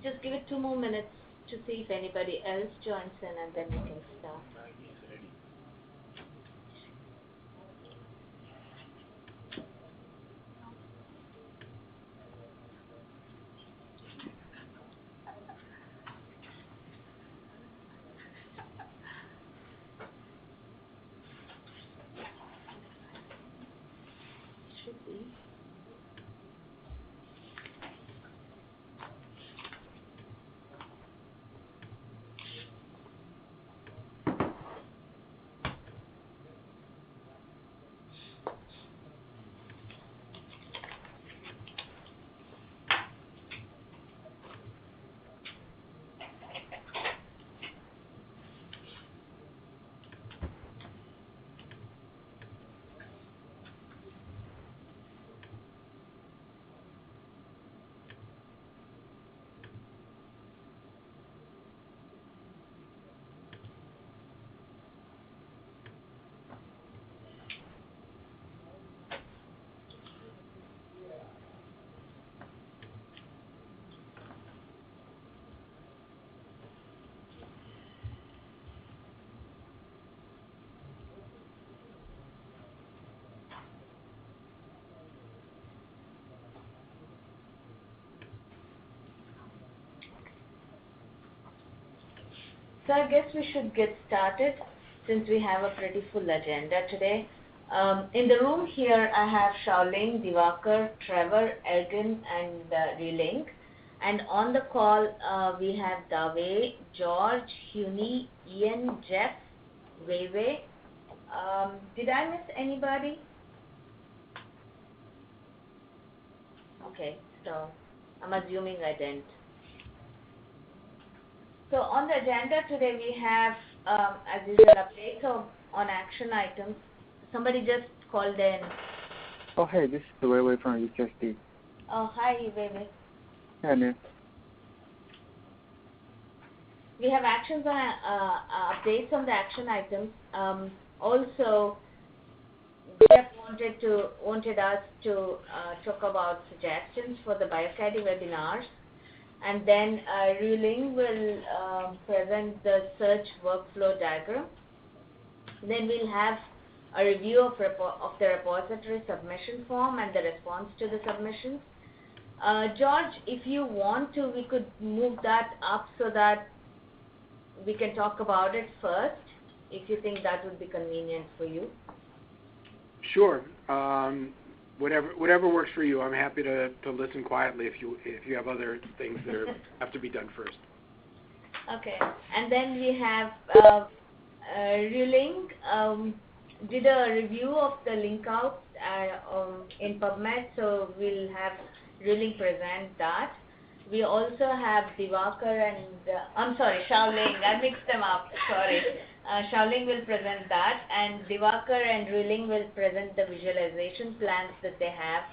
Just give it 2 more minutes to see if anybody else joins in, and then we can start. Should be. So I guess we should get started since we have a pretty full agenda today. In the room here, I have Shaoling, Divakar, Trevor, Elgin, and Reling. And on the call, we have Dave, George, Huni, Ian, Jeff, Wei. Did I miss anybody? Okay, so I'm assuming I didn't. So on the agenda today we have, as usual, updates on action items. Somebody just called in. Oh, hey, this is Wei from HSD. Oh, hi, Wei. Yeah, man. We have actions on updates on the action items. Also, Jeff wanted us to talk about suggestions for the BioCADI webinars. And then Ruling will present the search workflow diagram. Then we'll have a review of the repository submission form and the response to the submissions. George, if you want to, we could move that up so that we can talk about it first, if you think that would be convenient for you. Sure. Whatever works for you. I'm happy to listen quietly if you have other things that have to be done first. Okay, and then we have Ruling did a review of the link out in PubMed, so we'll have Ruling present that. We also have Divakar and Shaoling. I mixed them up. Sorry. Shaoling will present that, and Divakar and Ruling will present the visualization plans that they have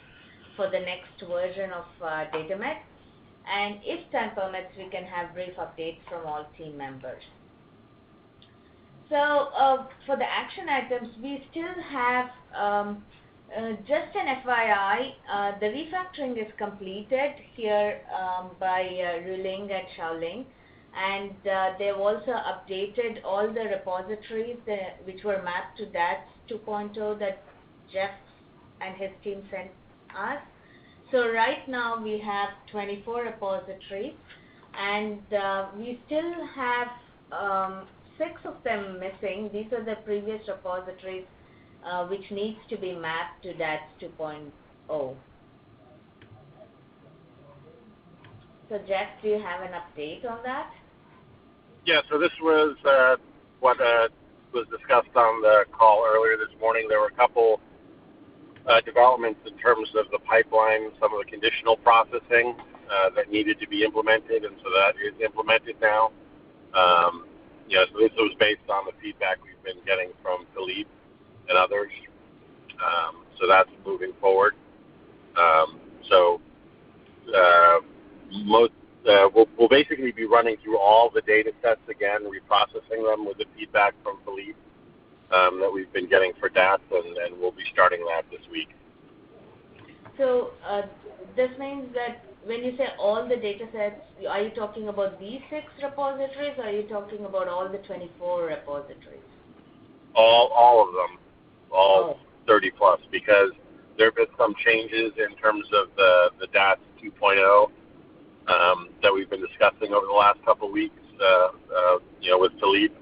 for the next version of DataMed. And if time permits, we can have brief updates from all team members. So for the action items, we still have, just an FYI, the refactoring is completed here by Ruling and Shaoling. And they've also updated all the repositories which were mapped to DATS 2.0 that Jeff and his team sent us. So right now we have 24 repositories, and we still have 6 of them missing. These are the previous repositories which needs to be mapped to DATS 2.0. So Jeff, do you have an update on that? Yeah, so this was what was discussed on the call earlier this morning. There were a couple developments in terms of the pipeline, some of the conditional processing that needed to be implemented, and so that is implemented now. So this was based on the feedback we've been getting from Philippe and others. So that's moving forward. We'll basically be running through all the data sets again, reprocessing them with the feedback from Philippe that we've been getting for DATS, and we'll be starting that this week. So this means that when you say all the data sets, are you talking about these 6 repositories, or are you talking about all the 24 repositories? All of them, all Oh. 30 plus, because there have been some changes in terms of the DATS 2.0 that we've been discussing over the last couple of weeks, with Philippe.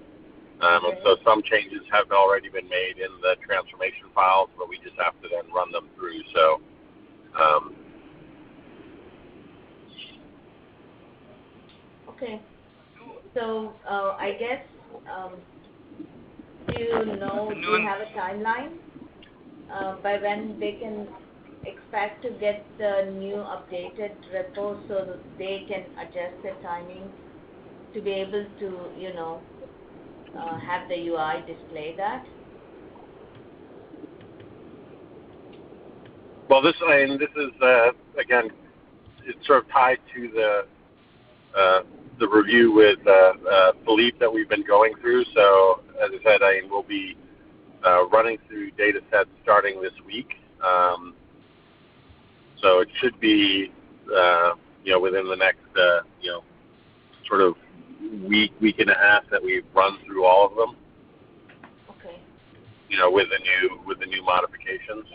And so some changes have already been made in the transformation files, but we just have to then run them through. So, okay. So I guess, do you have a timeline by when they can expect to get the new updated repo so that they can adjust their timing to be able to, have the UI display that? well, this is again, it's sort of tied to the review with Philippe that we've been going through. So, as I said, we'll be running through data sets starting this week. So it should be, within the next, sort of week and a half that we've run through all of them. Okay. With the new modifications.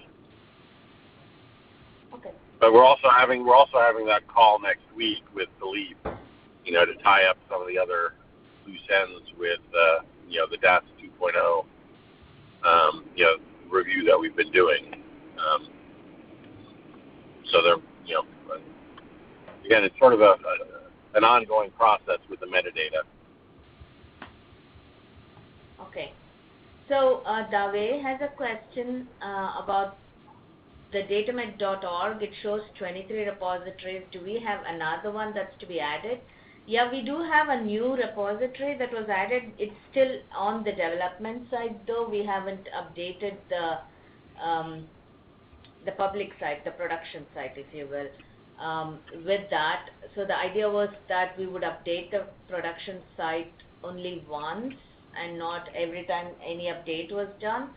Okay. But we're also having that call next week with Philippe, to tie up some of the other loose ends with, the DATS 2.0, review that we've been doing. So they're, again, it's sort of an ongoing process with the metadata. Okay. So Dave has a question about the datamed.org. It shows 23 repositories. Do we have another one that's to be added? Yeah, we do have a new repository that was added. It's still on the development side, though. We haven't updated the public site, the production site, if you will, with that. So the idea was that we would update the production site only once and not every time any update was done.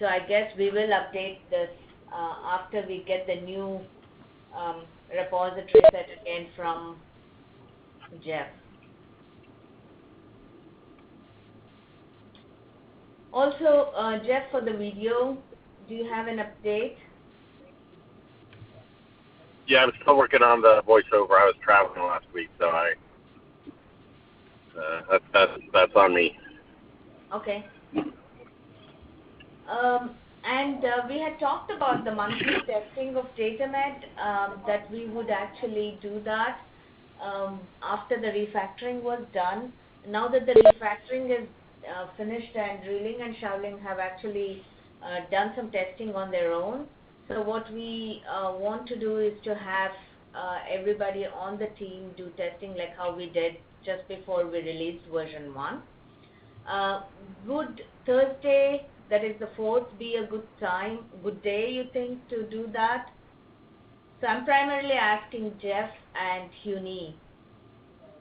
So I guess we will update this after we get the new repository set again from Jeff. Also, Jeff, for the video, do you have an update? Yeah, I'm still working on the voiceover. I was traveling last week, so that's on me. Okay. And we had talked about the monthly testing of DataMed, that we would actually do that after the refactoring was done. Now that the refactoring is finished and Drilling and Shaolin have actually done some testing on their own. So what we want to do is to have everybody on the team do testing like how we did just before we released version 1. Would Thursday, that is the 4th, be a good day, you think, to do that? So I'm primarily asking Jeff and Huni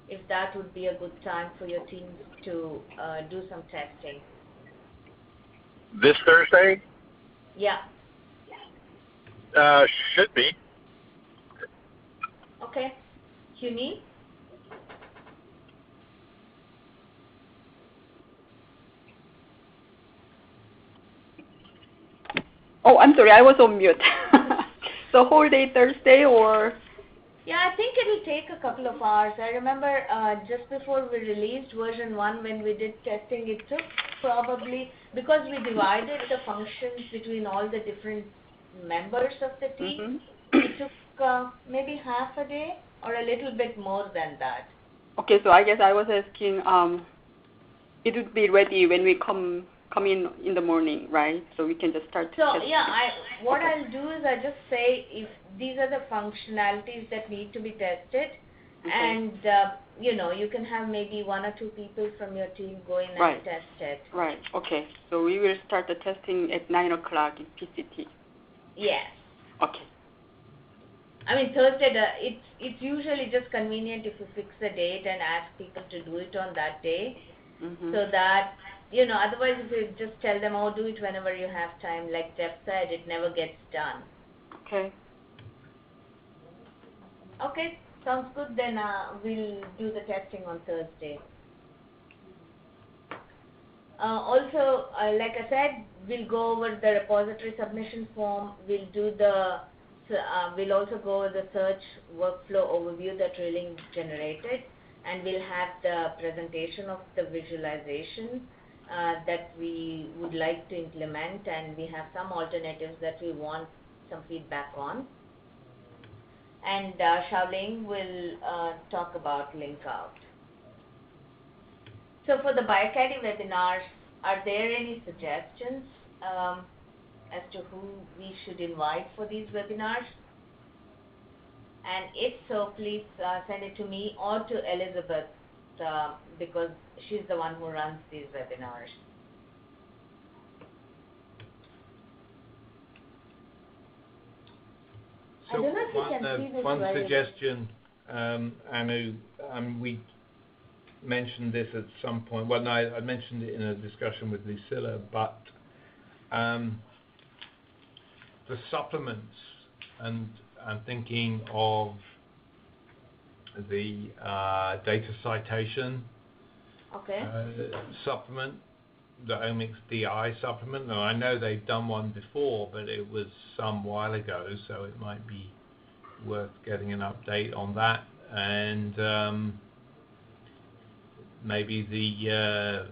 if that would be a good time for your teams to do some testing. This Thursday? Yeah. Should be. Okay. Huni? Oh, I'm sorry, I was on mute. So whole day Thursday or? Yeah, I think it'll take a couple of hours. I remember just before we released version 1, when we did testing, it took probably, because we divided the functions between all the different members of the team, it took maybe half a day or a little bit more than that. Okay, so I guess I was asking, it would be ready when we come in the morning, right? So we can just start. So yeah, what I'll do is I just say if these are the functionalities that need to be tested, and you can have maybe 1 or 2 people from your team go in and test it. Right. Okay. So we will start the testing at 9 o'clock in PCT. Yes. Okay. I mean, Thursday, it's usually just convenient if you fix a date and ask people to do it on that day, so that, otherwise if you just tell them, oh, do it whenever you have time, like Jeff said, it never gets done. Okay. Okay, sounds good. Then we'll do the testing on Thursday. Also, like I said, we'll go over the repository submission form. We'll do the. We'll also go over the search workflow overview that Trilling generated, and we'll have the presentation of the visualization that we would like to implement, and we have some alternatives that we want some feedback on. And Xiaoling will talk about link out. So for the BioCaddy webinars, are there any suggestions as to who we should invite for these webinars? And if so, please send it to me or to Elizabeth because she's the one who runs these webinars. So I don't know if you can see this one very suggestion, Anu, we mentioned this at some point. Well, no, I mentioned it in a discussion with Lucilla, but the supplements, and I'm thinking of the data citation supplement, the Omics DI supplement. Now, I know they've done one before, but it was some while ago, so it might be worth getting an update on that. And maybe the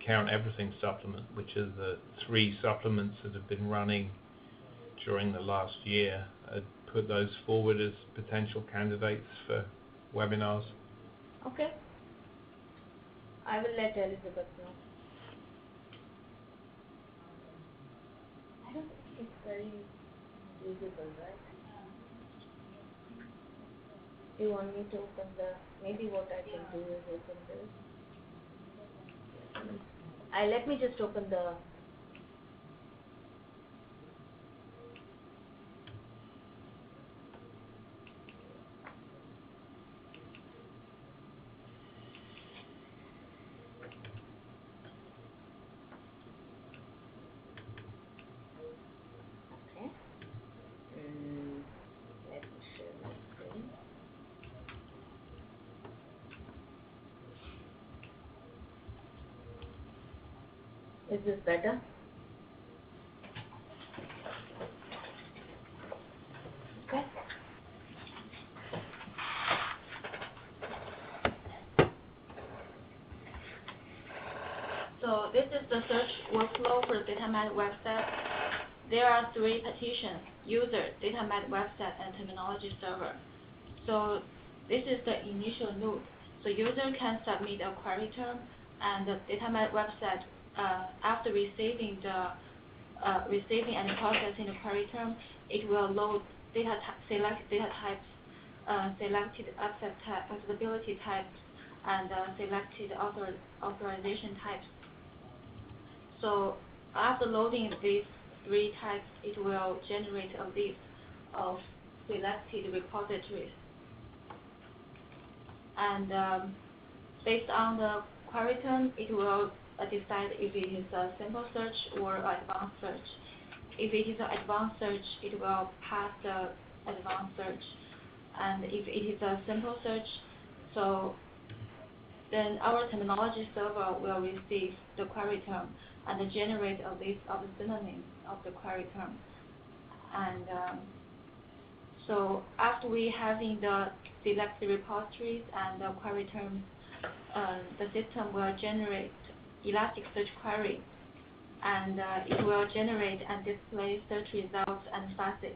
Count Everything supplement, which are the 3 supplements that have been running during the last year. I'd put those forward as potential candidates for webinars. Okay. I will let Elizabeth know. I don't think it's very visible, right? You want me to open maybe what I can do is open this. Let me just open the. Okay. Let me share my screen. Is this better? Okay. So this is the search workflow for DataMed website. There are 3 petitions: user, DataMed website, and terminology server. So this is the initial node. So user can submit a query term, and the DataMed website, after receiving and processing the query term, it will load select data types, selected accessibility types, and selected authorization types. So after loading these 3 types, it will generate a list of selected repositories. And based on the query term, it will decide if it is a simple search or advanced search. If it is an advanced search, it will pass the advanced search. And if it is a simple search, so then our terminology server will receive the query term and generate a list of the synonyms of the query term. And so after we having the selected repositories and the query terms, the system will generate Elasticsearch query, and it will generate and display search results and facets.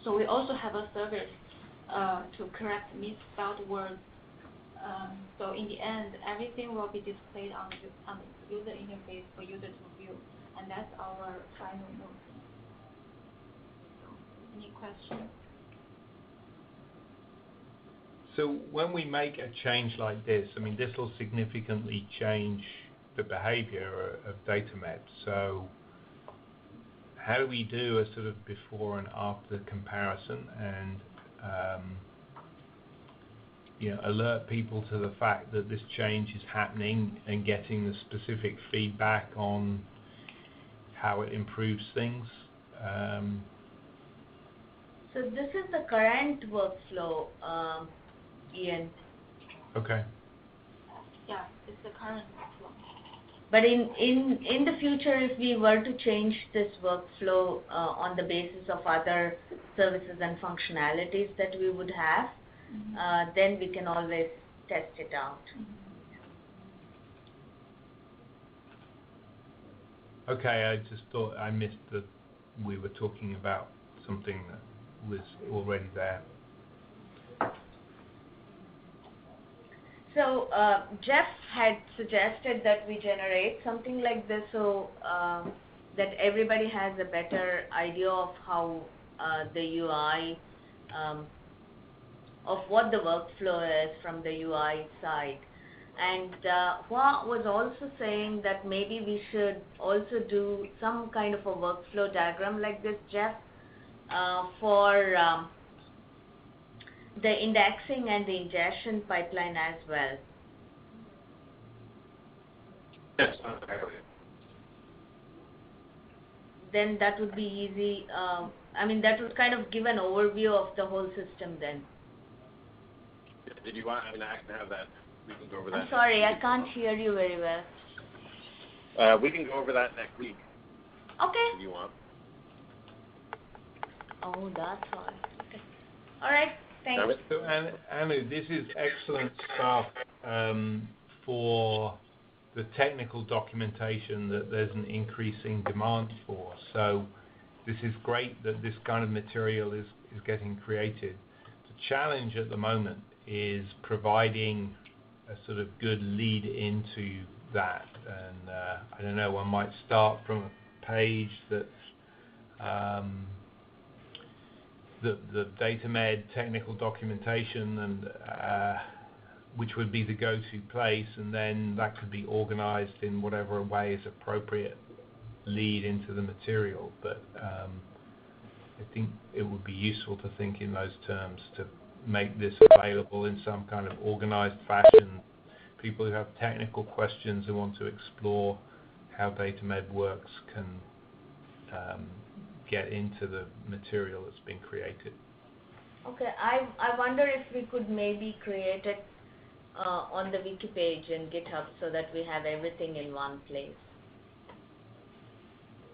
So we also have a service to correct misspelled words. So in the end, everything will be displayed on the user interface for user to view, and that's our final node. So, any questions? So when we make a change like this, I mean, this will significantly change the behavior of DataMed. So how do we do a sort of before and after comparison and alert people to the fact that this change is happening and getting the specific feedback on how it improves things? So this is the current workflow, Ian. Okay. Yeah, it's the current workflow. But in the future, if we were to change this workflow on the basis of other services and functionalities that we would have, then we can always test it out. Okay, I just thought I missed that we were talking about something that was already there. So Jeff had suggested that we generate something like this so that everybody has a better idea of how the UI, of what the workflow is from the UI side. And Hua was also saying that maybe we should also do some kind of a workflow diagram like this, Jeff, for the indexing and the ingestion pipeline as well. Yes. Then that would be easy. I mean, that would kind of give an overview of the whole system then. Did you want? I mean, I can have that. We can go over that. I'm sorry, I can't hear you very well. We can go over that next week Okay. if you want. Oh, that's all. Okay. All right. Thanks. So, Anu, this is excellent stuff for the technical documentation that there's an increasing demand for. So this is great that this kind of material is getting created. The challenge at the moment is providing a sort of good lead into that. And I don't know, one might start from a page that's the DataMed technical documentation, and which would be the go-to place, and then that could be organized in whatever way is appropriate lead into the material. But I think it would be useful to think in those terms, to make this available in some kind of organized fashion. People who have technical questions and want to explore how DataMed works can get into the material that's been created. Okay. I wonder if we could maybe create it on the wiki page in GitHub so that we have everything in one place.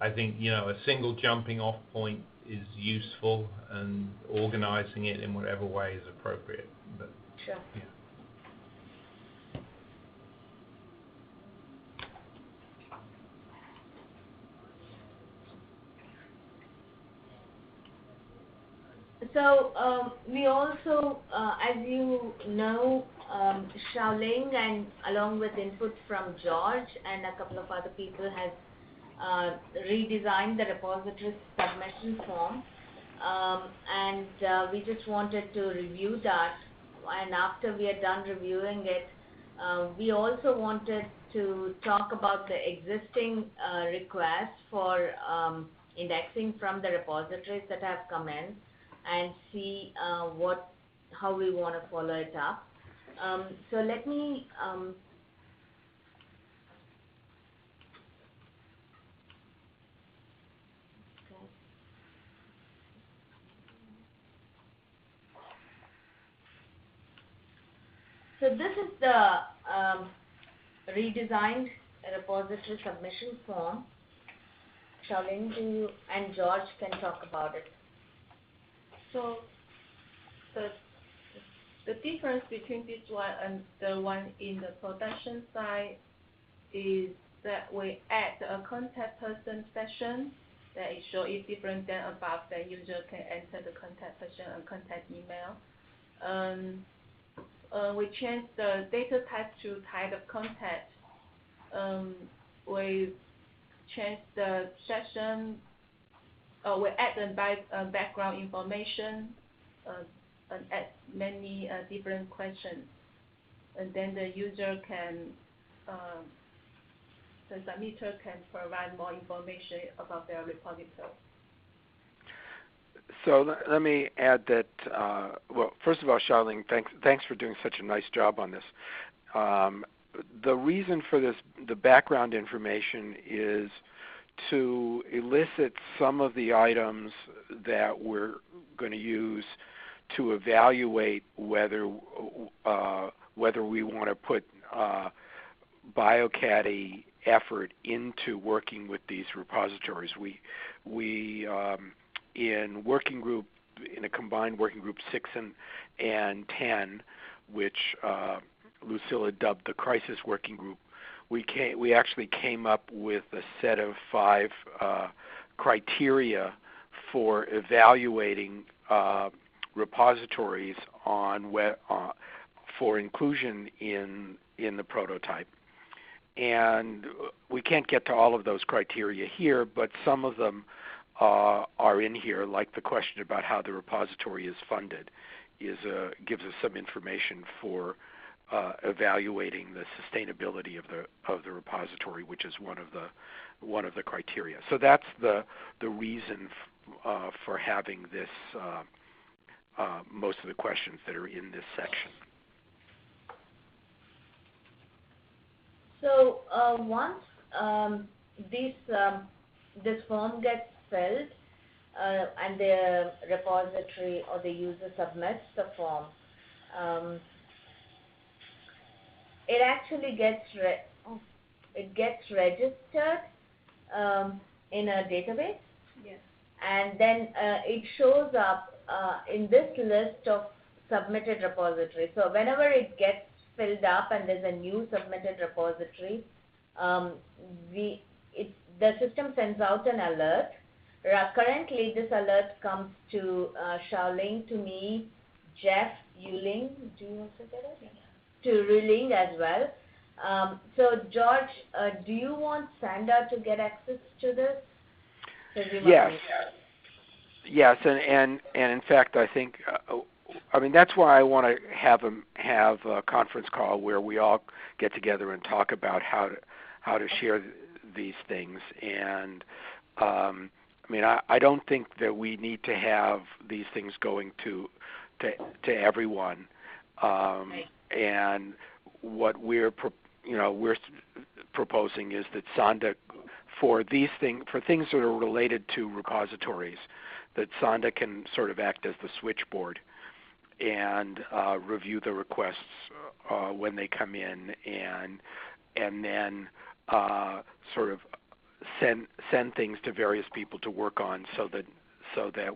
I think, a single jumping off point is useful, and organizing it in whatever way is appropriate. But Sure. yeah. So we also, as you know, Xiaoling, and along with input from George and a couple of other people, has redesigned the repository submission form, and we just wanted to review that. And after we are done reviewing it, we also wanted to talk about the existing requests for indexing from the repositories that have come in, and see how we want to follow it up. So let me okay. So this is the redesigned repository submission form. Xiaoling, and George can talk about it. So the difference between this one and the one in the production side is that we add a contact person section that is show it different than above. The user can enter the contact person and contact email. We change the data type to type of contact. We change the session. We add the background information and add many different questions, and then the user can, the submitter can provide more information about their repository. So let me add that, well, first of all, Xiaoling, thanks for doing such a nice job on this. The reason for this, the background information, is to elicit some of the items that we're going to use to evaluate whether we want to put BioCaddy effort into working with these repositories. We in a combined working group 6 and 10, which Lucilla dubbed the crisis working group, we actually came up with a set of 5 criteria for evaluating repositories for inclusion in the prototype. And we can't get to all of those criteria here, but some of them are in here, like the question about how the repository is funded gives us some information for evaluating the sustainability of the repository, which is one of the criteria. So that's the reason for having this most of the questions that are in this section. So once this form gets filled and the repository or the user submits the form, it actually gets registered in a database. Yes. And then it shows up in this list of submitted repositories. So whenever it gets filled up and there's a new submitted repository, the system sends out an alert. Currently, this alert comes to Xiaoling, to me, Jeff, Yuling. Do you also get it? Yes. To Ruling as well. So George, do you want Sanda to get access to this? Yes, and in fact, I think, that's why I want to have a conference call where we all get together and talk about how to share these things. And I don't think that we need to have these things going to everyone. Right. And what we're proposing is that Sanda, for things that are related to repositories, that Sanda can sort of act as the switchboard and review the requests when they come in, and then sort of send things to various people to work on, so that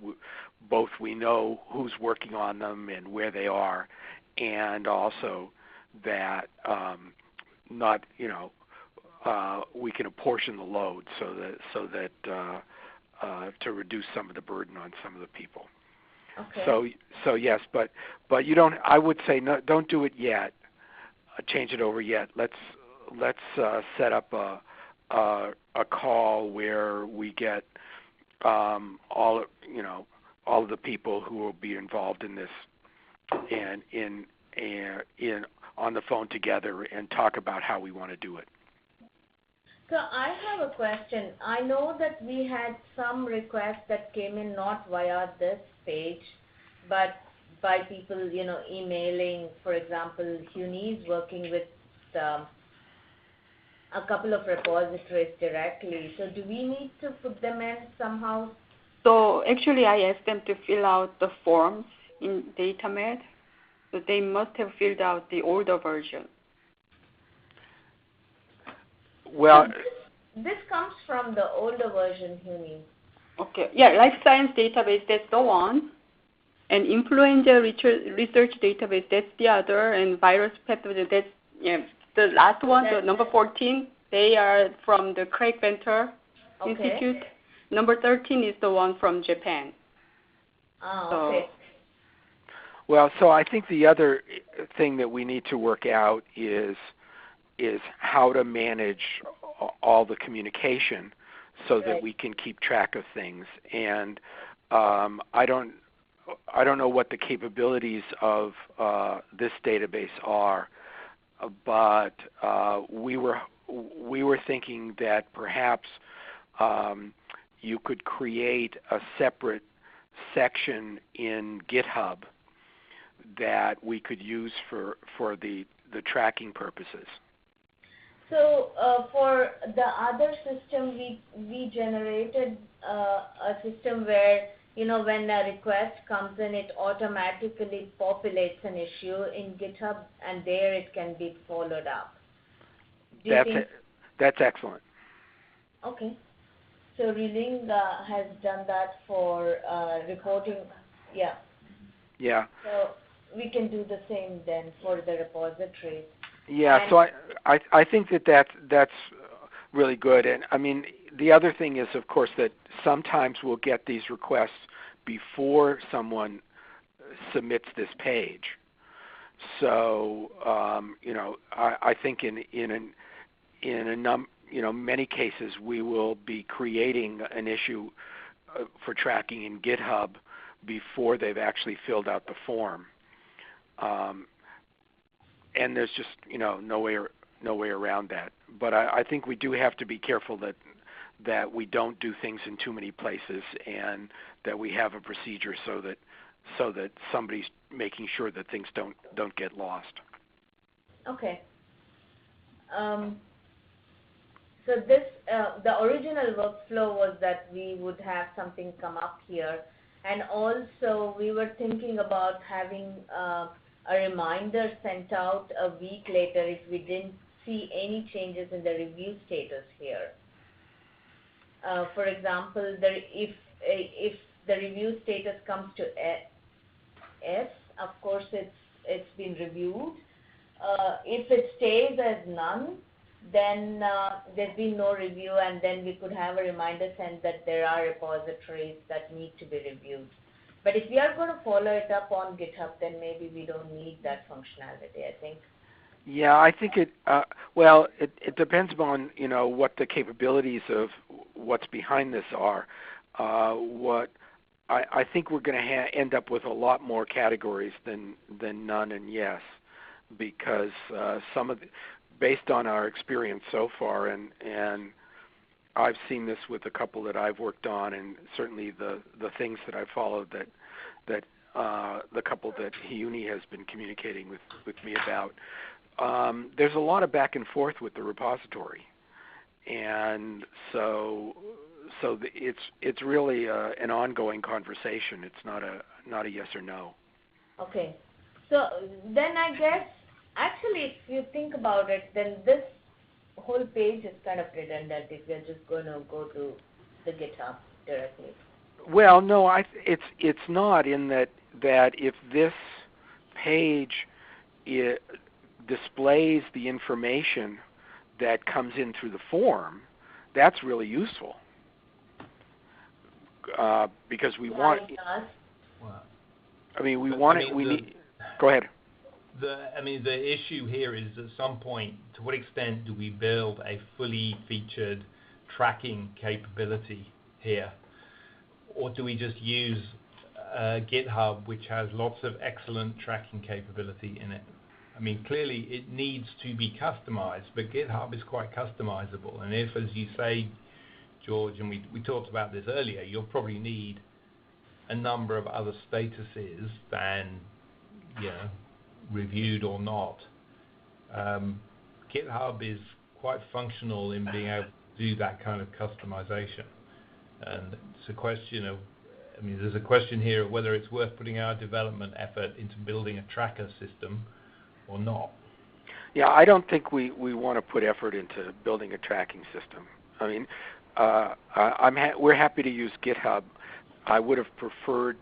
both we know who's working on them and where they are, and also that we can apportion the load so that to reduce some of the burden on some of the people. Okay. So yes, but you don't. I would say no, don't do it yet. Change it over yet. Let's set up a call where we get all of the people who will be involved in this and on the phone together and talk about how we want to do it. So I have a question. I know that we had some requests that came in not via this page, but by people, emailing. For example, CUNY is working with a couple of repositories directly. So do we need to put them in somehow? So actually, I asked them to fill out the forms in DataMed. So they must have filled out the older version. Well, this comes from the older version, CUNY. Okay. Yeah, life science database, that's the one. And influenza research database, that's the other. And virus pathogen, that's the last one, the number 14. They are from the Craig Venter Institute. Number 13 is the one from Japan. Oh, okay. Well, so I think the other thing that we need to work out is how to manage all the communication so that we can keep track of things. And I don't know what the capabilities of this database are, but we were thinking that perhaps you could create a separate section in GitHub that we could use for the tracking purposes. So for the other system, we generated a system where, you know, when a request comes in, it automatically populates an issue in GitHub, and there it can be followed up. Do you think? That's excellent. Okay. So Reling has done that for reporting. Yeah. Yeah. So we can do the same then for the repositories. Yeah. And So I think that's really good. And I mean, the other thing is, of course, that sometimes we'll get these requests before someone submits this page. So you know, I think in many cases we will be creating an issue for tracking in GitHub before they've actually filled out the form. And there's just, you know, no way around that. But I think we do have to be careful that we don't do things in too many places, and that we have a procedure so that somebody's making sure that things don't get lost. Okay. So this, the original workflow was that we would have something come up here, and also we were thinking about having a reminder sent out a week later if we didn't see any changes in the review status here. For example, if the review status comes to S, of course it's been reviewed. If it stays as none, then there's been no review, and then we could have a reminder sent that there are repositories that need to be reviewed. But if we are going to follow it up on GitHub, then maybe we don't need that functionality, I think. Yeah, I think it depends upon, you know, what the capabilities of what's behind this are. I think we're going to end up with a lot more categories than none and yes, because based on our experience so far, and I've seen this with a couple that I've worked on, and certainly the things that I've followed that the couple that Hiyuni has been communicating with me about. There's a lot of back and forth with the repository, and so it's really an ongoing conversation. It's not a yes or no. Okay, so then I guess actually if you think about it, then this whole page is kind of redundant if you're just going to go to the GitHub directly. Well, no, it's not, in that if this page displays the information that comes in through the form, that's really useful, because we want. I mean, we want it. We need. Go ahead. The issue here is, at some point, to what extent do we build a fully featured tracking capability here? Or do we just use GitHub, which has lots of excellent tracking capability in it? I mean, clearly it needs to be customized, but GitHub is quite customizable. And if, as you say, George, and we talked about this earlier, you'll probably need a number of other statuses than, you know, reviewed or not. GitHub is quite functional in being able to do that kind of customization. And it's a question of, I mean, there's a question here of whether it's worth putting our development effort into building a tracker system or not. Yeah, I don't think we want to put effort into building a tracking system. I mean, we're happy to use GitHub. I would have preferred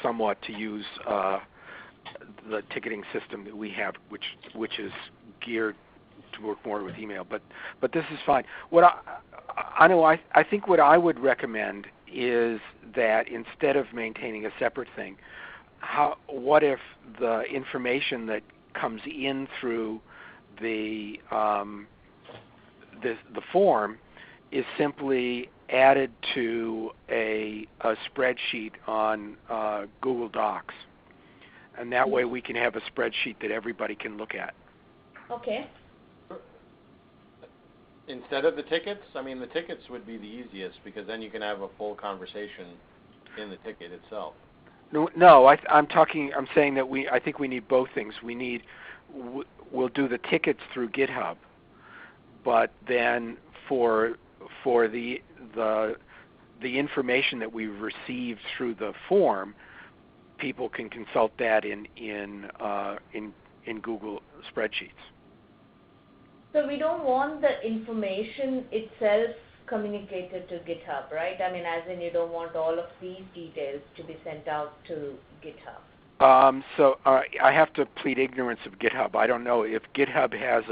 somewhat to use the ticketing system that we have, which is geared to work more with email. But this is fine. I think what I would recommend is that instead of maintaining a separate thing, what if the information that comes in through the form is simply added to a spreadsheet on Google Docs, and that way we can have a spreadsheet that everybody can look at. Okay. Instead of the tickets, I mean, the tickets would be the easiest, because then you can have a full conversation in the ticket itself. No, I'm saying that I think we need both things. We'll do the tickets through GitHub, but then for the information that we've received through the form, people can consult that in Google spreadsheets. So we don't want the information itself communicated to GitHub, right? I mean, as in you don't want all of these details to be sent out to GitHub. So I have to plead ignorance of GitHub. I don't know if GitHub has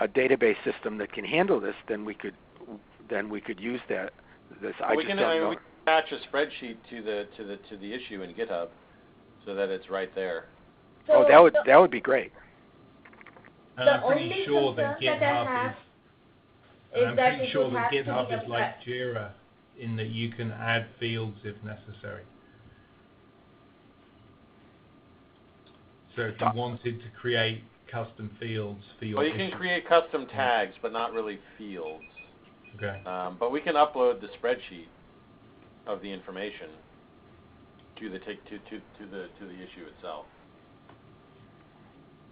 a database system that can handle this. Then we could use that. We can attach a spreadsheet to the issue in GitHub, so that it's right there. So that would be great. And I'm pretty sure that GitHub is like Jira in that you can add fields if necessary. So if you wanted to create custom fields for your you can create custom tags, but not really fields. Okay. But we can upload the spreadsheet of the information to the issue itself.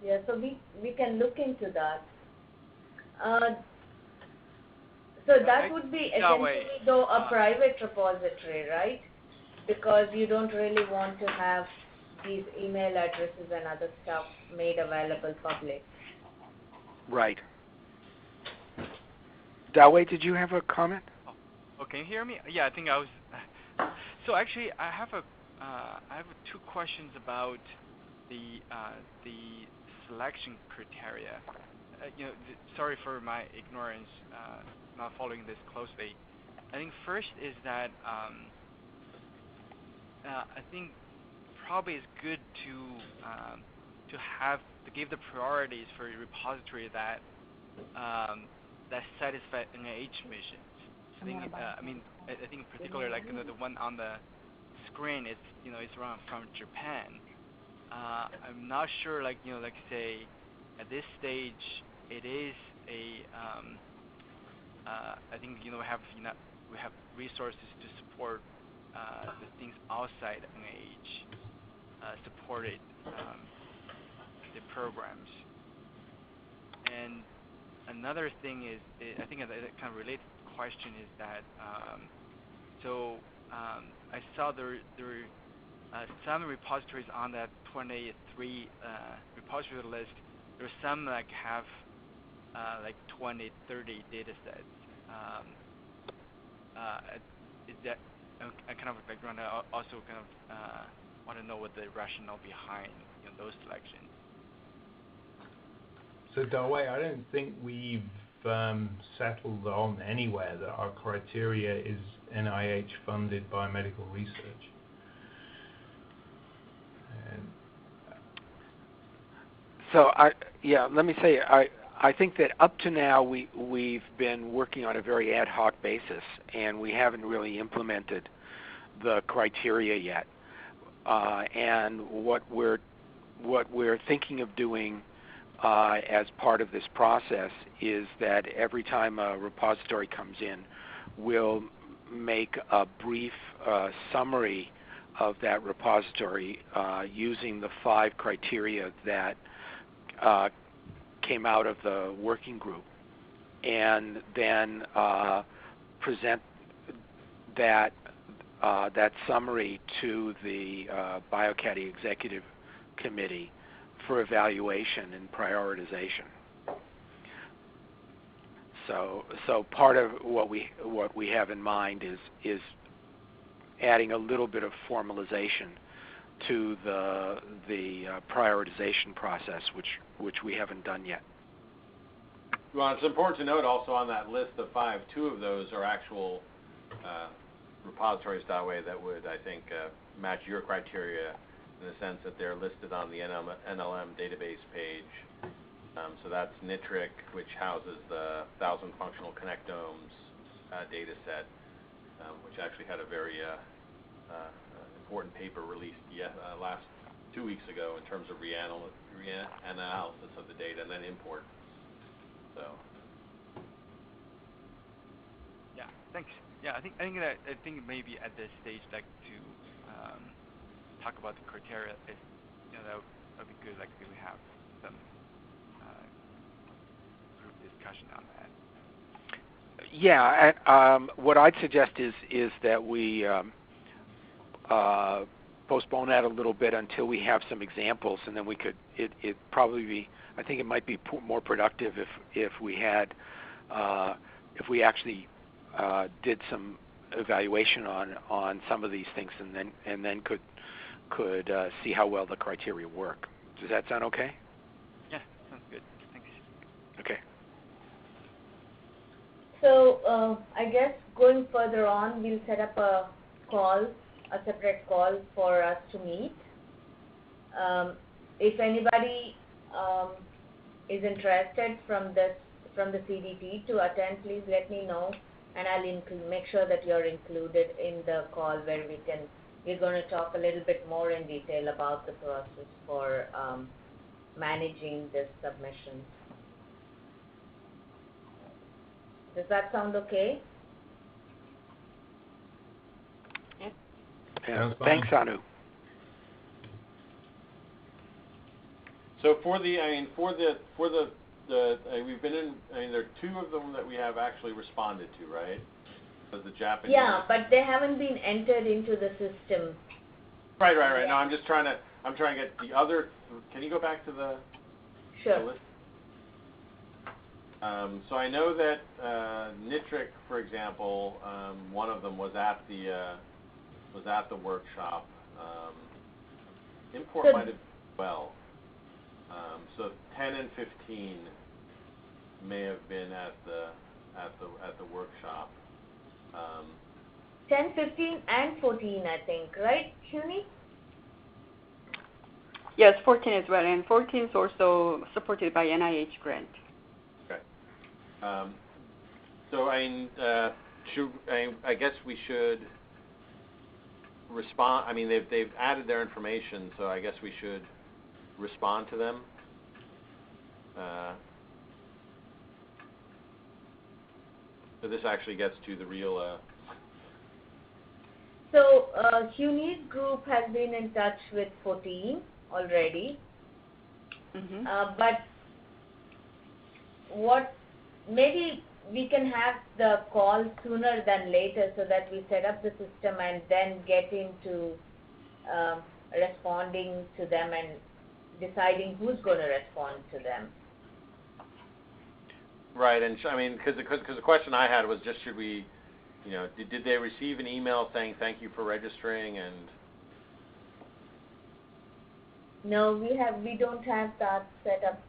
Yeah, so we can look into that. So that would be essentially though a private repository, right? Because you don't really want to have these email addresses and other stuff made available public. Right. Dawei, did you have a comment? Oh, can you hear me? Yeah, I think I was. So actually, I have two questions about the selection criteria. Sorry for my ignorance, not following this closely. I think first is that I think probably it's good to give the priorities for a repository that satisfy NIH missions. I think I think particularly like the one on the screen is it's from Japan. I'm not sure like say at this stage it is a I think we have resources to support the things outside NIH supported the programs. And another thing is I think a kind of related question is that I saw there some repositories on that 23 repository list. There's some like have like 20, 30 data sets. Is that a kind of a background? I also kind of want to know what the rationale behind those selections. So Dawei, I don't think we've settled on anywhere that our criteria is NIH funded by medical research. So let me say I think that up to now we've been working on a very ad hoc basis, and we haven't really implemented the criteria yet. And what we're thinking of doing as part of this process is that every time a repository comes in, we'll make a brief summary of that repository using the 5 criteria that came out of the working group, and then present that summary to the BioCaddy Executive Committee for evaluation and prioritization. So part of what we have in mind is adding a little bit of formalization to the prioritization process, which we haven't done yet. Well, it's important to note also on that list of 5, 2 of those are actual repositories that way that would, I think, match your criteria in the sense that they're listed on the NLM database page. So that's Nitric, which houses the 1,000 functional connectomes data set, which actually had a very important paper released last 2 weeks ago in terms of reanalysis of the data and then import. So. Yeah, thanks. Yeah, I think maybe at this stage, like to talk about the criteria, if that would be good. Like if we have some group discussion on that. Yeah, what I'd suggest is that we postpone that a little bit until we have some examples, and then we could. It probably be. I think it might be more productive if we had if we actually did some evaluation on some of these things, and then could see how well the criteria work. Does that sound okay? Yeah, sounds good. Thanks. Okay. So I guess going further on, we'll set up a separate call for us to meet. If anybody is interested from the CDT to attend, please let me know, and I'll make sure that you're included in the call where we're going to talk a little bit more in detail about the process for managing this submission. Does that sound okay? Yeah. Thanks, Anu. So for the we've been in. There are two of them that we have actually responded to, right? The Japanese. Yeah, but they haven't been entered into the system. Right. No, I'm trying to get the other. Can you go back to the? Sure. The list? So I know that Nitric, for example, one of them was at the workshop. Import might have well. So 10 and 15 may have been at the workshop. 10, 15, and 14, I think, right, CUNY? Yes, 14 as well, and 14 is also supported by NIH grant. Okay. So I guess we should respond. I mean, they've added their information, so I guess we should respond to them. So this actually gets to the real. So CUNY's group has been in touch with 14 already, but maybe we can have the call sooner than later so that we set up the system and then get into responding to them and deciding who's going to respond to them. Right, and I mean, because the question I had was just should we, did they receive an email saying thank you for registering and? No, we don't have that set up,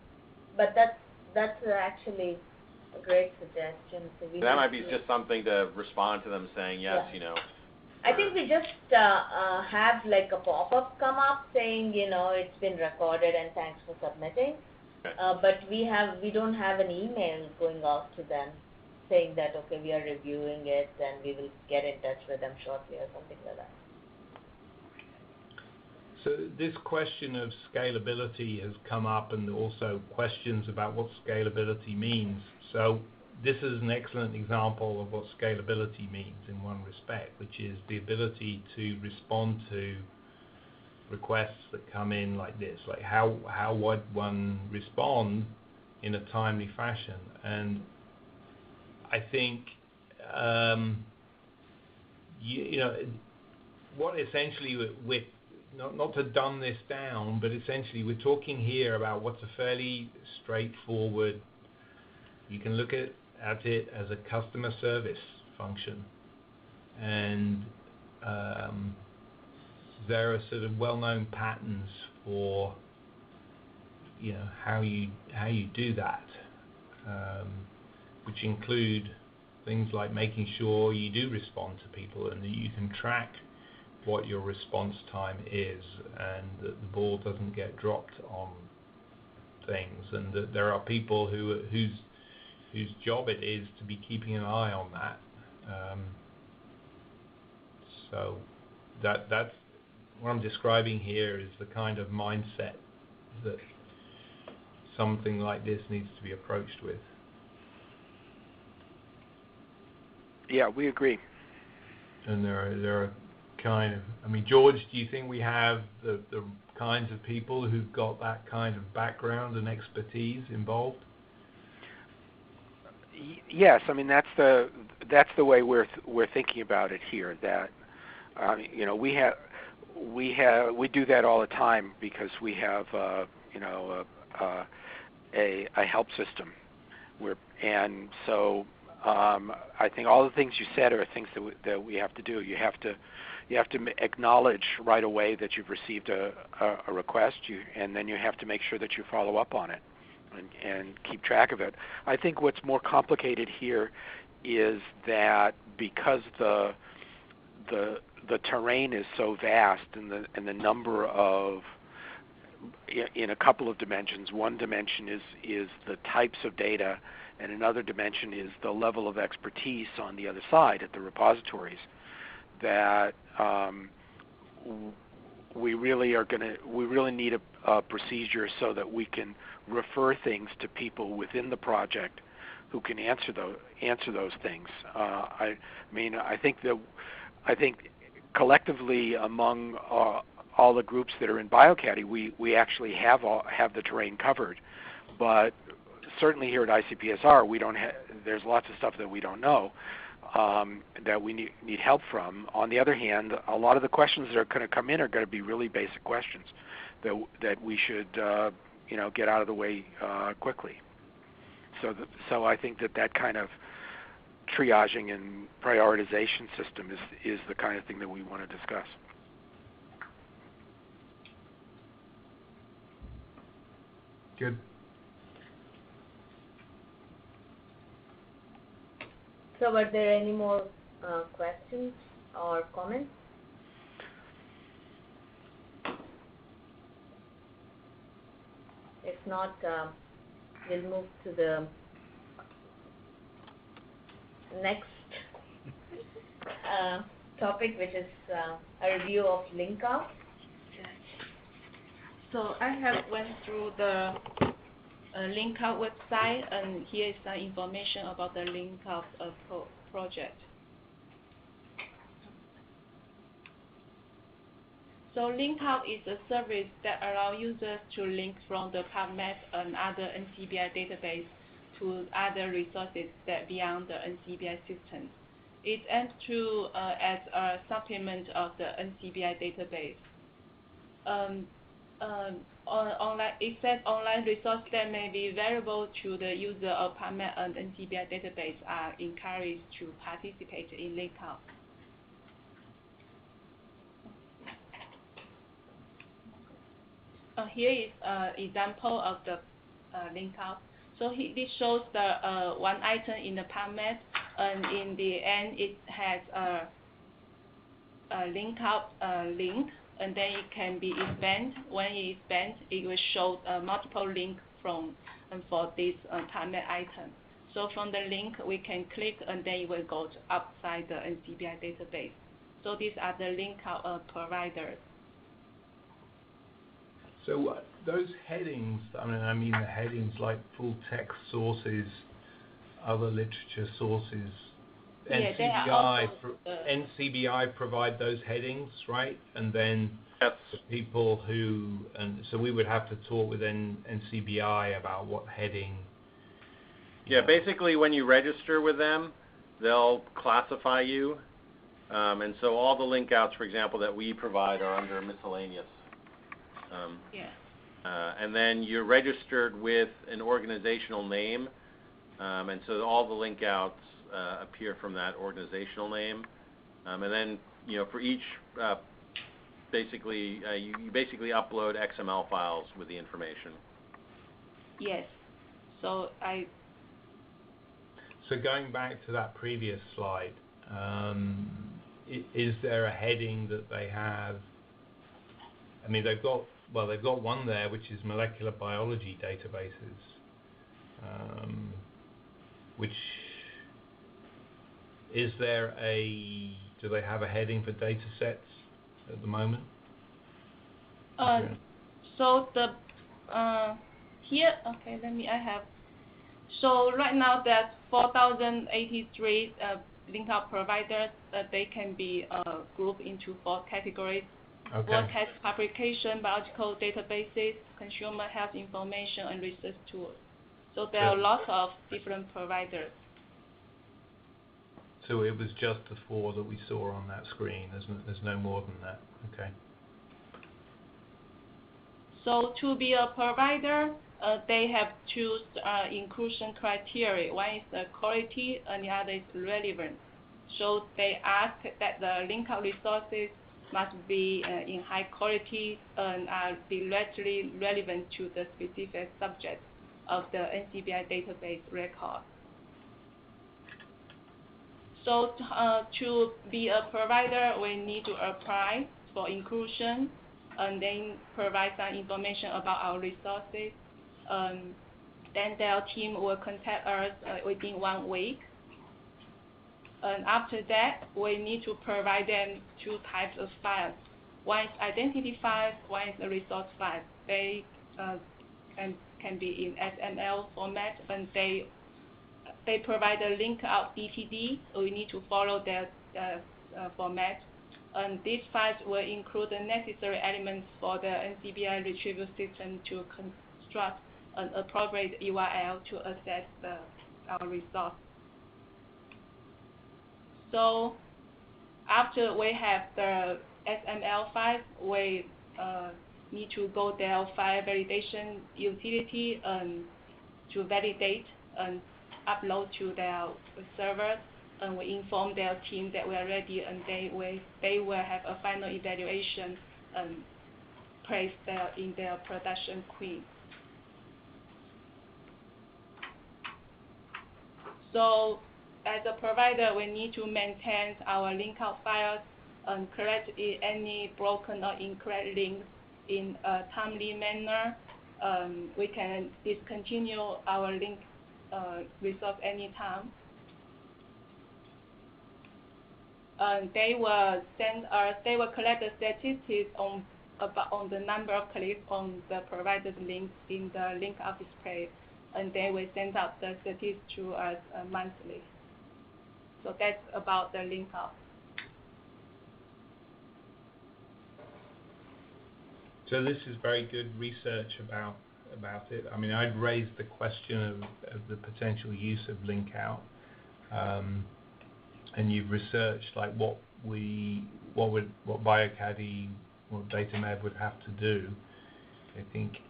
but that's actually a great suggestion. So that might be just something to respond to them saying yes, I think we just have like a pop-up come up saying, it's been recorded and thanks for submitting. Okay. But we don't have an email going out to them saying that, okay, we are reviewing it and we will get in touch with them shortly or something like that. So this question of scalability has come up, and also questions about what scalability means. So this is an excellent example of what scalability means in one respect, which is the ability to respond to requests that come in like this, like how would one respond in a timely fashion. And I think what essentially with not to dumb this down, but essentially we're talking here about what's a fairly straightforward, you can look at it as a customer service function, and there are sort of well-known patterns for how you do that, which include things like making sure you do respond to people and that you can track what your response time is, and that the ball doesn't get dropped on things, and that there are people whose job it is to be keeping an eye on that. So that's what I'm describing here is the kind of mindset that something like this needs to be approached with. Yeah, we agree. And there are kind of, George, do you think we have the kinds of people who've got that kind of background and expertise involved? Yes, I mean that's the way we're thinking about it here. That you know, we do that all the time because we have you know a help system. And so I think all the things you said are things that we have to do. You have to acknowledge right away that you've received a request, and then you have to make sure that you follow up on it and keep track of it. I think what's more complicated here is that because the terrain is so vast and the number of, in a couple of dimensions. One dimension is the types of data, and another dimension is the level of expertise on the other side at the repositories. That we really need a procedure so that we can refer things to people within the project who can answer those things. I think collectively among all the groups that are in BioCaddy, we actually have the terrain covered, but certainly here at ICPSR, there's lots of stuff that we don't know that we need help from. On the other hand, a lot of the questions that are going to come in are going to be really basic questions that we should get out of the way quickly. So I think that kind of triaging and prioritization system is the kind of thing that we want to discuss. Good. So were there any more questions or comments? If not, we'll move to the next topic, which is a review of LinkOut. So I have went through the LinkOut website, and here is some information about the LinkOut project. So LinkOut is a service that allows users to link from the PubMed and other NCBI database to other resources that beyond the NCBI system. It aims to as a supplement of the NCBI database. It says online resources that may be available to the user of PubMed and NCBI database are encouraged to participate in LinkOut. Here is an example of the LinkOut. So this shows the one item in the PubMed, and in the end it has a LinkOut link, and then it can be expanded. When it expands, it will show multiple links for this PubMed item. So from the link, we can click, and then it will go outside the NCBI database. So these are the LinkOut providers. So those headings, I mean the headings like full text sources, other literature sources, yeah, NCBI provide those headings, right? And then Yes. the people so we would have to talk with NCBI about what heading. Yeah, basically when you register with them, they'll classify you. And so all the link outs, for example, that we provide are under miscellaneous. And then you're registered with an organizational name, and so all the link outs appear from that organizational name. And then, for each, you basically upload XML files with the information. Yes. So going back to that previous slide, is there a heading that they have? I mean, they've got one there, which is molecular biology databases, which do they have a heading for data sets at the moment? So here, okay, so right now there's 4,083 LinkOut providers. They can be grouped into 4 categories. Okay. Broadcast publication, biological databases, consumer health information, and research tools. So there are lots of different providers. So it was just the 4 that we saw on that screen. There's no more than that. Okay. So to be a provider, they have choose inclusion criteria. One is the quality and the other is relevance. So they ask that the link out resources must be in high quality and be directly relevant to the specific subject of the NCBI database record. So to be a provider, we need to apply for inclusion and then provide some information about our resources. Then their team will contact us within 1 week. And after that, we need to provide them 2 types of files. One is identity files, one is a resource file. They can be in XML format, and they provide a link out DTD. So we need to follow their format. And these files will include the necessary elements for the NCBI retrieval system to construct an appropriate URL to access our resource. So after we have the XML file, we need to go their file validation utility to validate and upload to their server, and we inform their team that we are ready, and they will have a final evaluation and place in their production queue. So as a provider, we need to maintain our link out files and correct any broken or incorrect links in a timely manner. We can discontinue our link resource anytime. They will collect the statistics on the number of clicks on the provided links in the link out display, and they will send out the statistics to us monthly. So that's about the link out. So this is very good research about it. I mean, I'd raised the question of the potential use of link out, and you've researched like what BioCaddy or DataMed would have to do. I think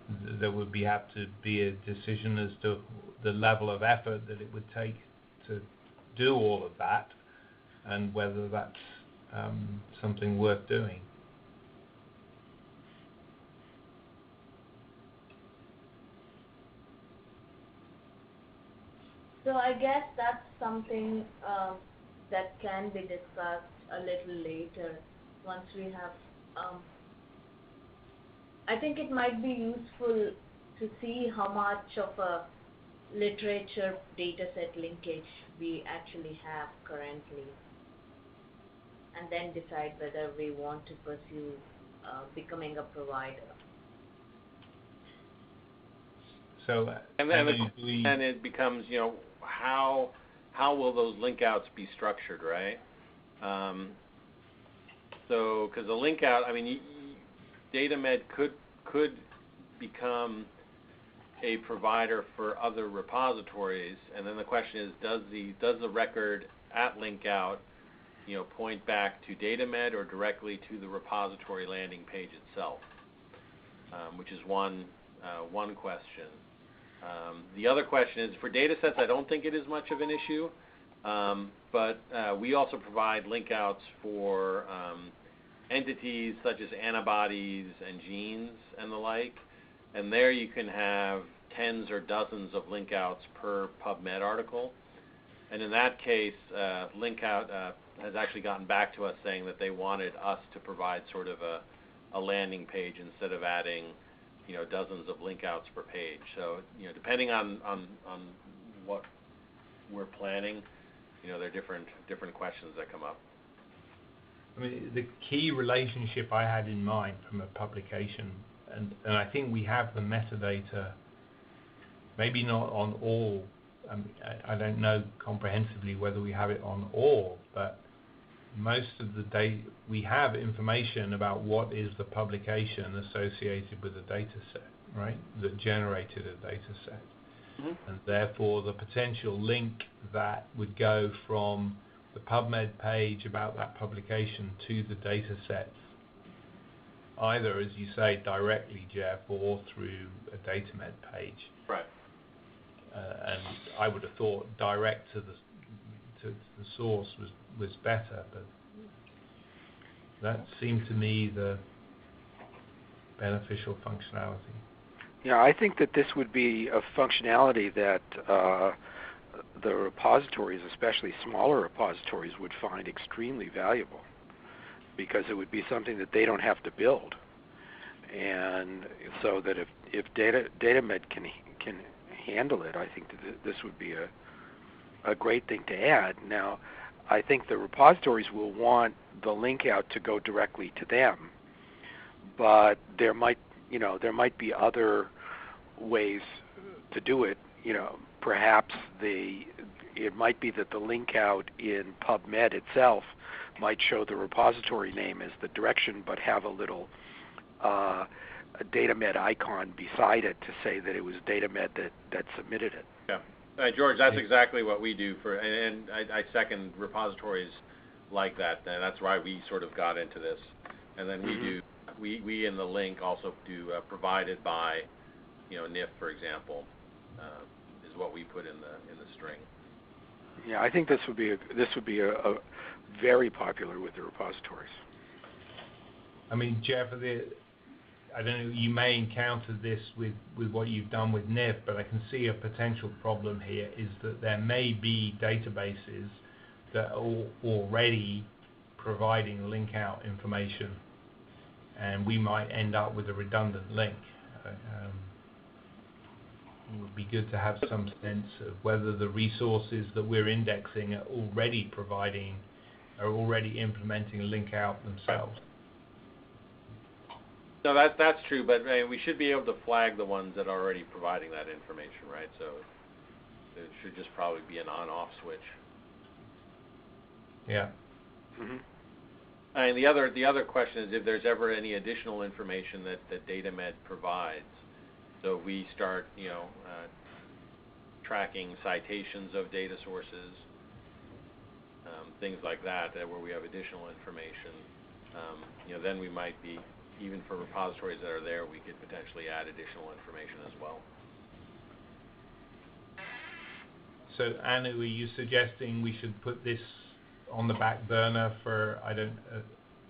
there would have to be a decision as to the level of effort that it would take to do all of that, and whether that's something worth doing. So I guess that's something that can be discussed a little later once we have. I think it might be useful to see how much of a literature dataset linkage we actually have currently, and then decide whether we want to pursue becoming a provider. So and it becomes, how will those link outs be structured, right? So because the link out, I mean, DataMed could become a provider for other repositories, and then the question is, does the record at link out, point back to DataMed or directly to the repository landing page itself? Which is one question. The other question is, for data sets, I don't think it is much of an issue, but we also provide link outs for entities such as antibodies and genes and the like, and there you can have tens or dozens of link outs per PubMed article. And in that case, Linkout has actually gotten back to us saying that they wanted us to provide sort of a landing page instead of adding dozens of link outs per page. So, depending on what we're planning, there are different questions that come up. I mean, the key relationship I had in mind from a publication, and I think we have the metadata, maybe not on all. I don't know comprehensively whether we have it on all, but most of the data, we have information about what is the publication associated with a data set, right, that generated a data set. Mm-hmm. And therefore the potential link that would go from the PubMed page about that publication to the data sets, either, as you say, directly, Jeff, or through a DataMed page. Right. And I would have thought direct to the source was better, but that seemed to me the beneficial functionality. Yeah, I think that this would be a functionality that the repositories, especially smaller repositories, would find extremely valuable, because it would be something that they don't have to build. And so that if DataMed can handle it, I think that this would be a great thing to add. Now, I think the repositories will want the link out to go directly to them, but there might be other ways to do it. Perhaps it might be that the link out in PubMed itself might show the repository name as the direction, but have a little a DataMed icon beside it to say that it was DataMed that submitted it. Yeah. George, that's exactly what we do and I second repositories like that, and that's why we sort of got into this. And then we in the link also do provided by, NIF, for example, is what we put in the string. Yeah, I think this would be a very popular with the repositories. I mean, Jeff, I don't know, you may encounter this with what you've done with NIF, but I can see a potential problem here is that there may be databases that are already providing link out information, and we might end up with a redundant link. It would be good to have some sense of whether the resources that we're indexing are already implementing link out themselves. No, that's true, but we should be able to flag the ones that are already providing that information, right? So it should just probably be an on-off switch. Yeah. Mm-hmm. And the other question is if there's ever any additional information that DataMed provides. So we start, tracking citations of data sources, things like that, where we have additional information. Then we might be, even for repositories that are there, we could potentially add additional information as well. So, Anu, are you suggesting we should put this on the back burner for,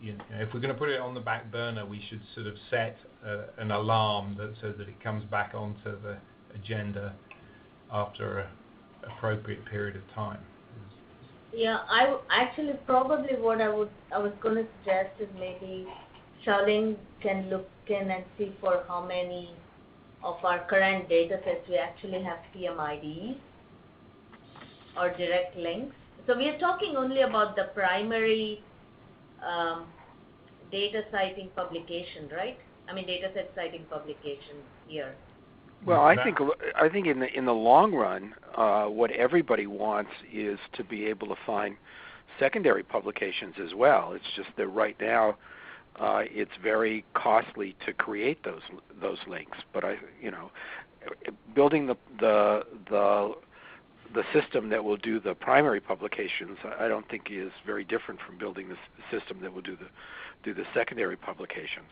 if we're going to put it on the back burner, we should sort of set an alarm so that it comes back onto the agenda after an appropriate period of time? Yeah, actually probably what I was going to suggest is maybe Xiaoling can look in and see for how many of our current data sets we actually have CMIDs or direct links. So we are talking only about the primary data citing publication, right? I mean, data set citing publication here. Well, I think in the long run, what everybody wants is to be able to find secondary publications as well. It's just that right now, it's very costly to create those links. But building the system that will do the primary publications, I don't think is very different from building the system that will do the secondary publications.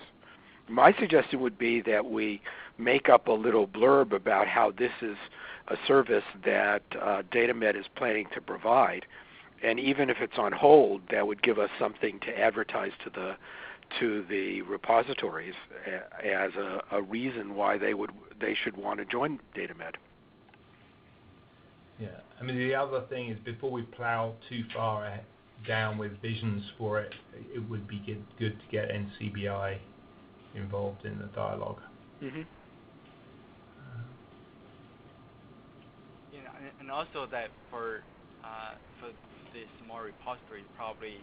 My suggestion would be that we make up a little blurb about how this is a service that DataMed is planning to provide, and even if it's on hold, that would give us something to advertise to the repositories as a reason why they should want to join DataMed. Yeah, I mean, the other thing is before we plow too far down with visions for it, it would be good to get NCBI involved in the dialogue. Mm-hmm. And also that for the small repository, probably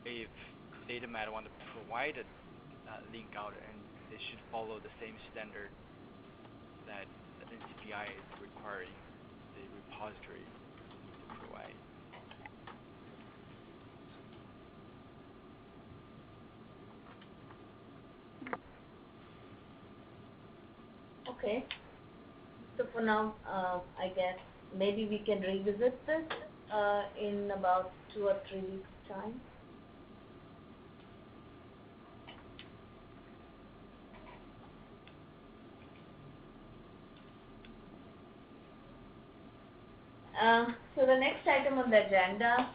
if DataMed want to provide a link out, and they should follow the same standard that the NCBI is requiring the repository to provide. Okay. So for now, I guess maybe we can revisit this in about 2 or 3 weeks time. So the next item on the agenda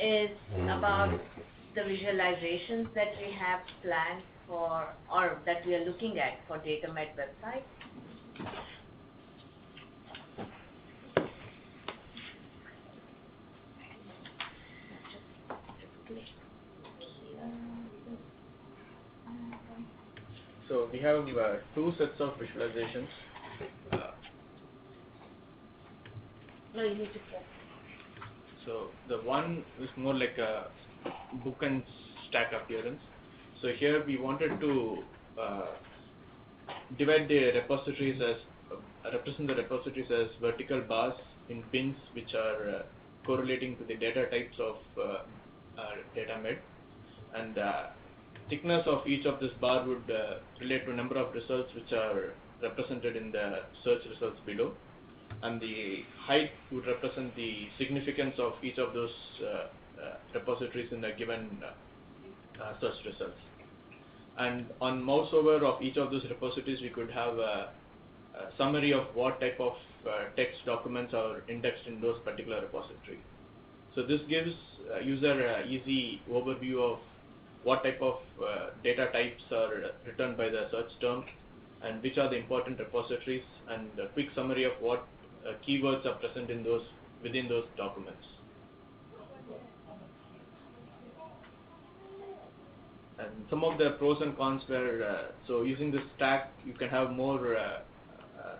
is about the visualizations that we have planned for, or that we are looking at for DataMed website. So we have two sets of visualizations. No, you need to press. So the one is more like a book and stack appearance. So here we wanted to divide the repositories as represent the repositories as vertical bars in bins which are correlating to the data types of DataMed, and thickness of each of this bar would relate to number of results which are represented in the search results below, and the height would represent the significance of each of those repositories in a given search results. And on mouse over of each of those repositories, we could have a summary of what type of text documents are indexed in those particular repository. So this gives user an easy overview of what type of data types are returned by the search term and which are the important repositories, and a quick summary of what keywords are present in those within those documents. And some of the pros and cons were, so using this stack, you can have more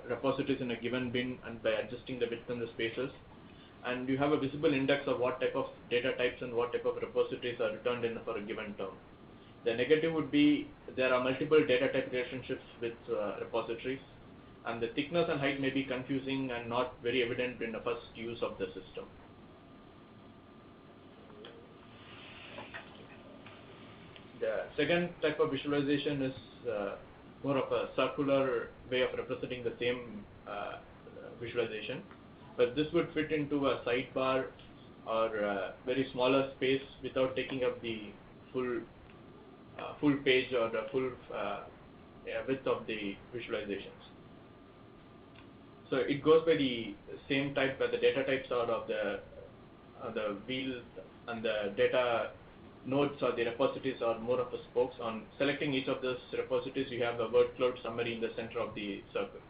repositories in a given bin, and by adjusting the width and the spaces, and you have a visible index of what type of data types and what type of repositories are returned in for a given term. The negative would be there are multiple data type relationships with repositories, and the thickness and height may be confusing and not very evident in the first use of the system. The second type of visualization is more of a circular way of representing the same visualization, but this would fit into a sidebar or a very smaller space without taking up the full page or the full width of the visualizations. So it goes by the same type, but the data types are of the wheel, and the data nodes or the repositories are more of a spokes. On selecting each of those repositories, you have a word cloud summary in the center of the circle.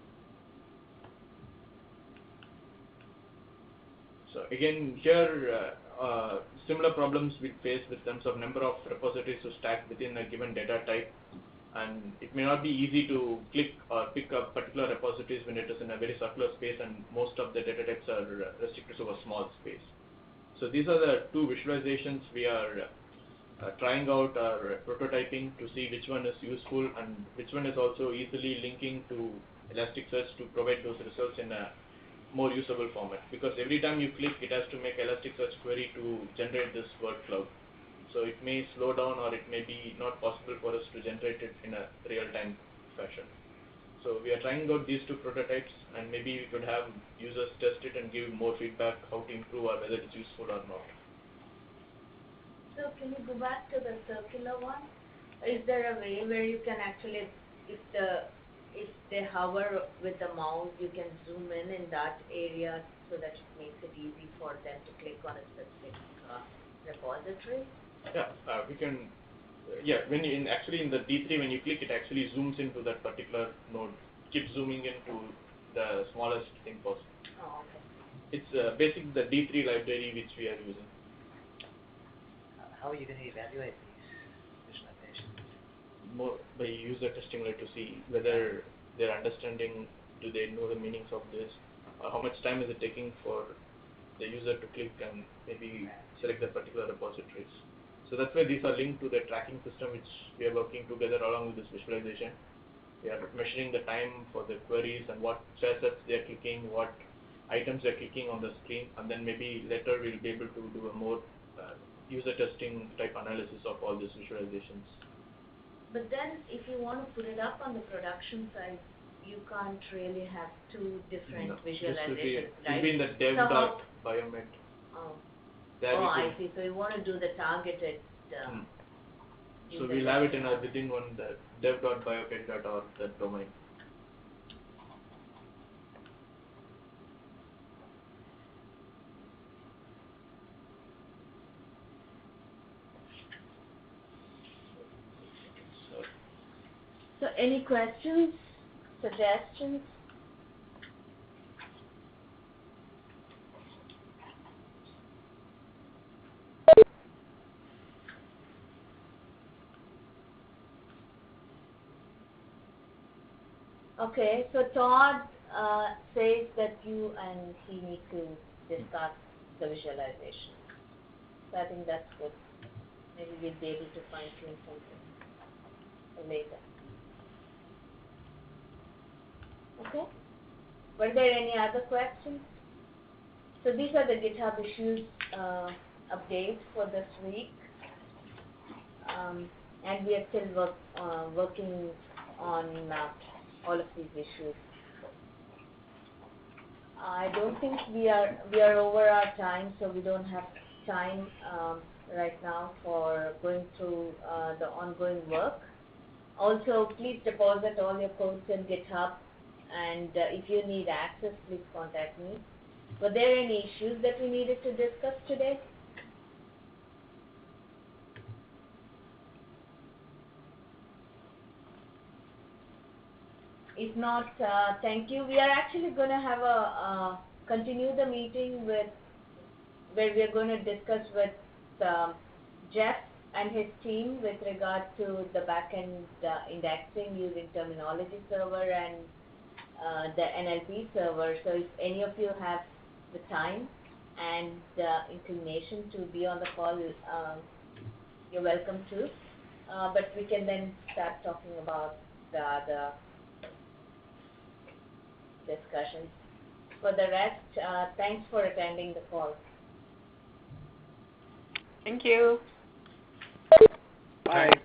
So again, here similar problems we face with terms of number of repositories to stack within a given data type, and it may not be easy to click or pick up particular repositories when it is in a very circular space, and most of the data types are restricted to a small space. So these are the two visualizations we are trying out or prototyping to see which one is useful and which one is also easily linking to Elasticsearch to provide those results in a more usable format, because every time you click, it has to make Elasticsearch query to generate this word cloud. So it may slow down, or it may be not possible for us to generate it in a real-time fashion. So we are trying out these two prototypes, and maybe we could have users test it and give more feedback how to improve or whether it's useful or not. So can you go back to the circular one? Is there a way where you can actually, if they hover with the mouse, you can zoom in that area so that it makes it easy for them to click on a specific repository? Yeah, we can. Yeah, when you actually in the D3, when you click, it actually zooms into that particular node. Keep zooming into the smallest thing possible. Oh, okay. It's basic the D3 library which we are using. How are you going to evaluate these visualizations? More by user testing, like to see whether they're understanding, do they know the meanings of this, how much time is it taking for the user to click and maybe select the particular repositories. So that's why these are linked to the tracking system which we are working together along with this visualization. We are measuring the time for the queries and what facets they are clicking, what items they are clicking on the screen, and then maybe later we'll be able to do a more user testing type analysis of all these visualizations. But then if you want to put it up on the production side, you can't really have two different visualizations, right? It will be in the dev.biomed. Oh. there Oh, we I could, see. So you want to do the targeted. so we'll have it in our within one the dev.biotech.org that domain. So any questions, suggestions? Okay, so Todd says that you and he need to discuss the visualization. So I think that's good. Maybe we'll be able to fine tune something for later. Okay. Were there any other questions? So these are the GitHub issues updates for this week. And we are still working on all of these issues. I don't think we are over our time, so we don't have time right now for going through the ongoing work. Also, please deposit all your codes in GitHub, and if you need access, please contact me. Were there any issues that we needed to discuss today? If not, thank you. We are actually going to have continue the meeting where we are going to discuss with Jeff and his team with regard to the backend indexing using terminology server and the NLP server. So if any of you have the time and inclination to be on the call, you're welcome to. But we can then start talking about the other discussions. For the rest, thanks for attending the call. Thank you. Bye.